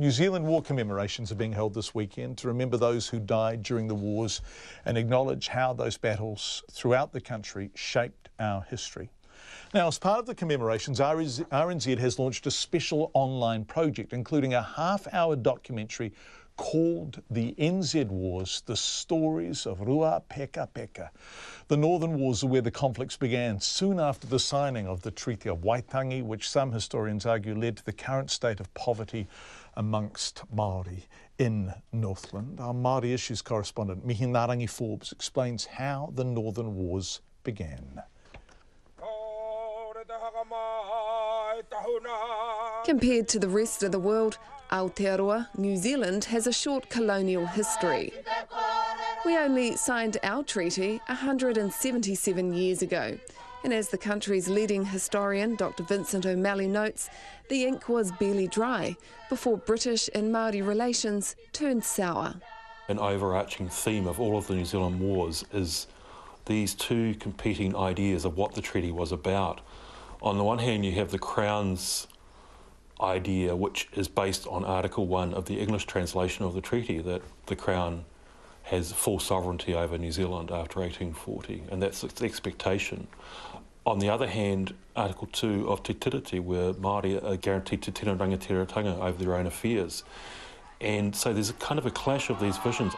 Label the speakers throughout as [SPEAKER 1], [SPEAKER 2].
[SPEAKER 1] New Zealand War commemorations are being held this weekend to remember those who died during the wars and acknowledge how those battles throughout the country shaped our history. Now, as part of the commemorations, RNZ has launched a special online project, including a half-hour documentary called The NZ Wars, The Stories of Rua Peka Peka. The Northern Wars are where the conflicts began soon after the signing of the Treaty of Waitangi, which some historians argue led to the current state of poverty amongst Māori in Northland. Our Māori Issues correspondent Mihi Narangi Forbes explains how the Northern Wars began.
[SPEAKER 2] Compared to the rest of the world, Aotearoa, New Zealand has a short colonial history. We only signed our treaty 177 years ago, and as the country's leading historian, Dr. Vincent O'Malley notes, the ink was barely dry before British and Māori relations turned sour.
[SPEAKER 3] An overarching theme of all of the New Zealand wars is these two competing ideas of what the treaty was about. On the one hand, you have the Crown's idea, which is based on Article 1 of the English translation of the treaty, that the Crown has full sovereignty over New Zealand after 1840, and that's the expectation. On the other hand, Article 2 of Te Tiriti, where Māori are guaranteed to tino rangatiratanga over their own affairs. And so there's a kind of a clash of these visions.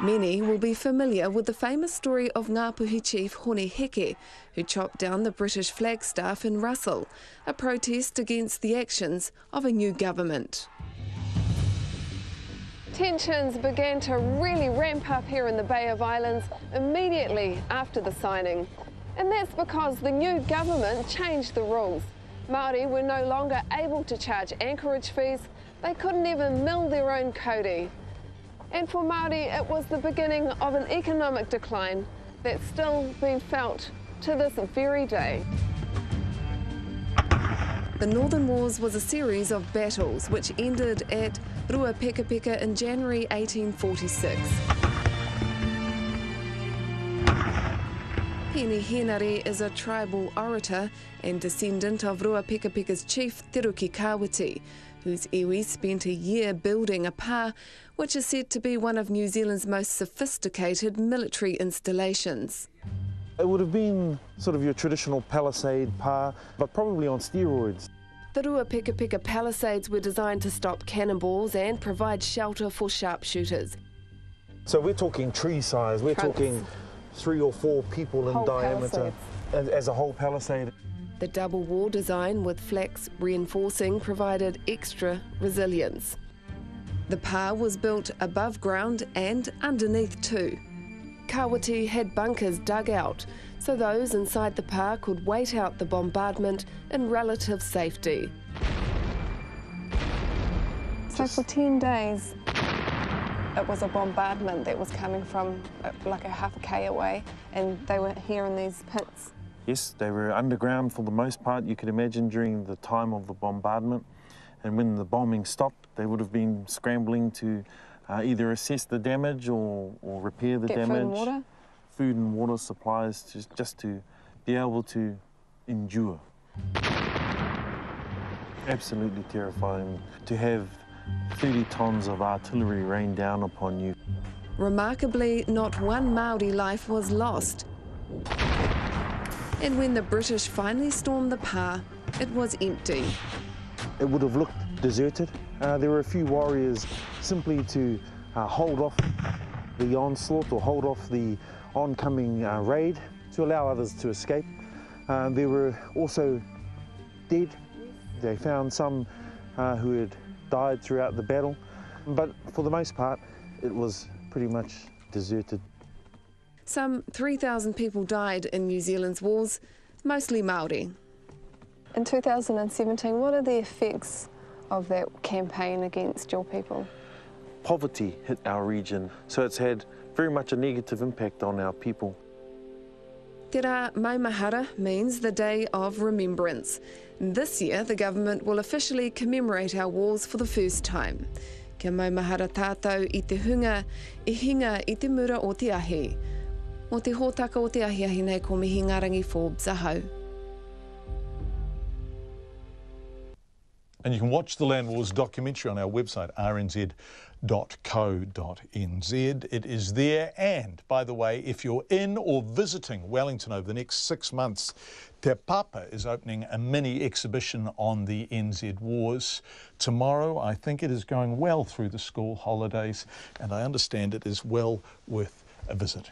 [SPEAKER 2] Many will be familiar with the famous story of Ngāpuhi chief Hone Heke, who chopped down the British flagstaff in Russell, a protest against the actions of a new government. Tensions began to really ramp up here in the Bay of Islands immediately after the signing. And that's because the new government changed the rules. Māori were no longer able to charge anchorage fees. They couldn't even mill their own kauri. And for Māori, it was the beginning of an economic decline that's still being felt to this very day. The Northern Wars was a series of battles which ended at Rua Peka Peka in January 1846. Pini Henare is a tribal orator and descendant of Rua Peka Peka's chief Teruki Kawiti, whose iwi spent a year building a pā, which is said to be one of New Zealand's most sophisticated military installations.
[SPEAKER 4] It would have been sort of your traditional palisade pā, but probably on steroids.
[SPEAKER 2] The Rua Peka Peka palisades were designed to stop cannonballs and provide shelter for sharpshooters.
[SPEAKER 4] So we're talking tree size, we're talking 3 or 4 people in diameter as a whole palisade.
[SPEAKER 2] The double wall design with flax reinforcing provided extra resilience. The pā was built above ground and underneath too. Kawiti had bunkers dug out, so those inside the pā could wait out the bombardment in relative safety. So for 10 days, it was a bombardment that was coming from like a half a K away, and they were here in these pits.
[SPEAKER 4] Yes, they were underground for the most part, you could imagine, during the time of the bombardment. And when the bombing stopped, they would have been scrambling to either assess the damage or repair the damage. Food and water? Food and water supplies, just to be able to endure. Absolutely terrifying to have 30 tonnes of artillery rain down upon you.
[SPEAKER 2] Remarkably, not one Māori life was lost. And when the British finally stormed the pā, it was empty.
[SPEAKER 4] It would have looked deserted. There were a few warriors simply to hold off the onslaught or hold off the oncoming raid to allow others to escape. There were also dead. They found some who had died throughout the battle, but for the most part it was pretty much deserted.
[SPEAKER 2] Some 3,000 people died in New Zealand's wars, mostly Māori. In 2017, what are the effects of that campaign against your people?
[SPEAKER 4] Poverty hit our region, so it's had very much a negative impact on our people.
[SPEAKER 2] Te rā Maumahara means the Day of Remembrance. This year, the government will officially commemorate our wars for the first time. Kia maumahara tātou I te hunga, I hinga I te mura o te ahi. Mo te hōtaka o te ahi nei ko Mihi Narangi Forbes, ahau.
[SPEAKER 1] And you can watch the Land Wars documentary on our website, rnz.co.nz. It is there. And, by the way, if you're in or visiting Wellington over the next 6 months, Te Papa is opening a mini exhibition on the NZ Wars. Tomorrow, I think it is going well through the school holidays, and I understand it is well worth a visit.